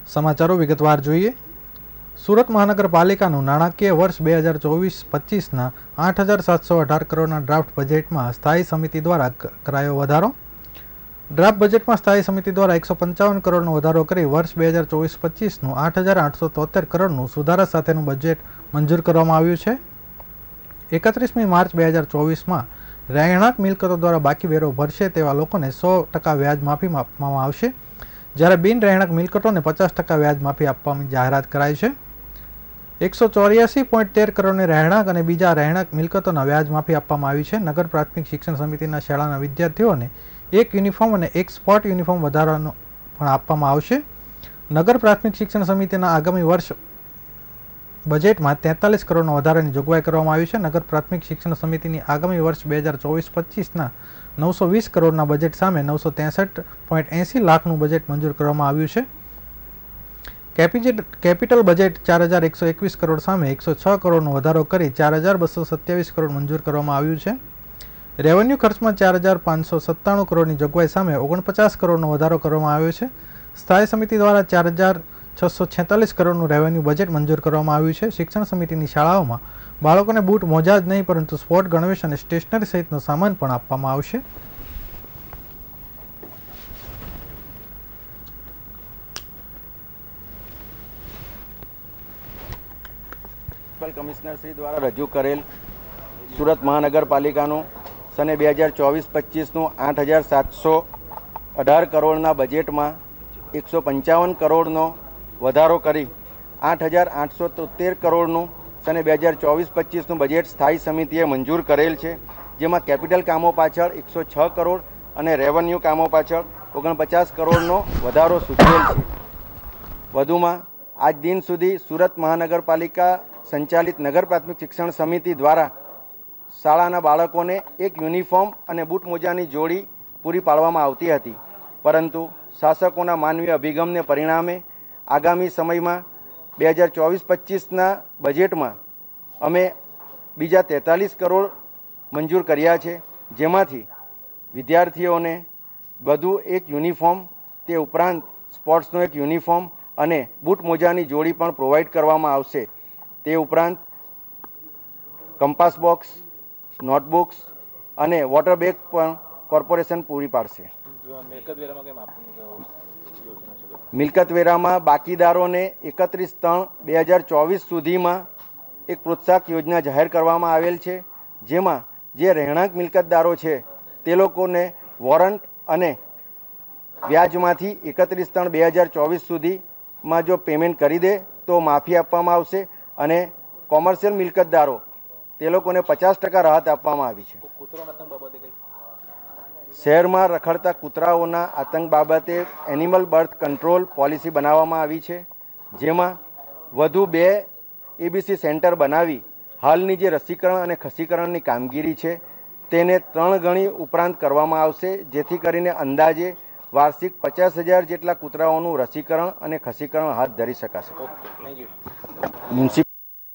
સમાચારો વિગતવાર જોઈએ. સુરત મહાનગરપાલિકાનું નાણાકીય વર્ષ 2024-25ના 8,718 કરોડના ડ્રાફ્ટ બજેટમાં સ્થાયી સમિતિ દ્વારા કરાયો વધારો. ડ્રાફ્ટ બજેટમાં સ્થાયી સમિતિ દ્વારા 155 કરોડનો વધારો કરી વર્ષ 2024-25નું 8,873 કરોડનું સુધારા સાથેનું બજેટ મંજૂર કરવામાં આવ્યું છે. 31મી માર્ચ 2024માં રહેણાંક મિલકતો દ્વારા બાકી વેરો ભરશે તેવા લોકોને 100% વ્યાજ માફી આપવામાં આવશે, જ્યારે બિન રહેણાંક મિલકતોને 50% વ્યાજ માફી આપવાની જાહેરાત કરાઈ છે. 184.13 કરોડની રહેણાંક અને બીજા રહેણાંક મિલકતોના વ્યાજ માફી આપવામાં આવી છે. નગર પ્રાથમિક શિક્ષણ સમિતિના શાળાના વિદ્યાર્થીઓને એક યુનિફોર્મ અને એક સ્પોર્ટ યુનિફોર્મ વધારાનો પણ આપવામાં આવશે. નગર પ્રાથમિક શિક્ષણ સમિતિના આગામી વર્ષ બજેટમાં 43 કરોડનો વધારાની જોગવાઈ કરવામાં આવી છે. નગર પ્રાથમિક શિક્ષણ સમિતિની આગામી વર્ષ 2024-25ના 920 કરોડના બજેટ સામે 963.80 લાખનું બજેટ મંજૂર કરવામાં આવ્યું છે. કેપિટલ બજેટ 4,121 કરોડ સામે 106 કરોડનો વધારો કરી 4,227 કરોડ મંજૂર કરવામાં આવ્યું છે. રેવન્યુ ખર્ચમાં 4,597 કરોડની જોગવાઈ સામે 49 કરોડનો વધારો કરવામાં આવ્યો છે. સ્થાયી સમિતિ દ્વારા 4,646 કરોડનું રેવન્યુ બજેટ મંજૂર કરવામાં આવ્યું છે. શિક્ષણ સમિતિની શાળાઓમાં બાળકોને બૂટ મોજા જ નહીં પરંતુ સ્પોર્ટ, ગણવેશ અને સ્ટેશનરી સહિતનો સામાન પણ આપવામાં આવશે. કમિશનર શ્રી દ્વારા રજૂ કરેલ સુરત મહાનગરપાલિકાનું સને 2024-25નું 8,718 કરોડના બજેટમાં 155 કરોડનો વધારો કરી 8,873 કરોડનું સને 2024-25નું બજેટ સ્થાયી સમિતિએ મંજૂર કરેલ છે, જેમાં કેપિટલ કામો પાછળ 106 કરોડ અને રેવન્યુ કામો પાછળ 49 કરોડનો વધારો સૂચવેલ છે. વધુમાં આજ દિન સુધી સુરત મહાનગરપાલિકા સંચાલિત નગર પ્રાથમિક શિક્ષણ સમિતિ દ્વારા શાળાના બાળકોને એક યુનિફોર્મ અને બૂટ મોજાની જોડી પૂરી પાડવામાં આવતી હતી, પરંતુ શાસકોના માનવીય અભિગમને પરિણામે આગામી સમયમાં 2024-25ના બજેટમાં અમે બીજા 43 કરોડ મંજૂર કર્યા છે, જેમાંથી વિદ્યાર્થીઓને વધુ એક યુનિફોર્મ, તે ઉપરાંત સ્પોર્ટ્સનો એક યુનિફોર્મ અને બૂટ મોજાની જોડી પણ પ્રોવાઈડ કરવામાં આવશે. તે ઉપરાંત કંપાસ બોક્સ, નોટબુક્સ અને વોટર બેગ પણ કોર્પોરેશન પૂરી પાડશે. મિલકત વેરામાં બાકીદારોને 31/3/2024 સુધીમાં એક પ્રોત્સાહક યોજના જાહેર કરવામાં આવેલ છે, જેમાં જે રહેણાંક મિલકતદારો છે તે લોકોને વોરંટ અને વ્યાજમાંથી 31/3/2024 સુધીમાં જો પેમેન્ટ કરી દે તો માફી આપવામાં આવશે, અને કોમર્શિયલ મિલકતદારો તે લોકોને 50% રાહત આપવામાં આવી છે. શહેરમાં રખડતા કૂતરાઓના આતંક બાબતે એનિમલ બર્થ કંટ્રોલ પોલિસી બનાવવામાં આવી છે, જેમાં વધુ 2 એબીસી સેન્ટર બનાવી હાલની જે રસીકરણ અને ખસીકરણની કામગીરી છે તેને 3 ગણી ઉપરાંત કરવામાં આવશે, જેથી કરીને અંદાજે વાર્ષિક 50,000 જેટલા કૂતરાઓનું રસીકરણ અને ખસીકરણ હાથ ધરી શકાશે. મ્યુનિસિપલ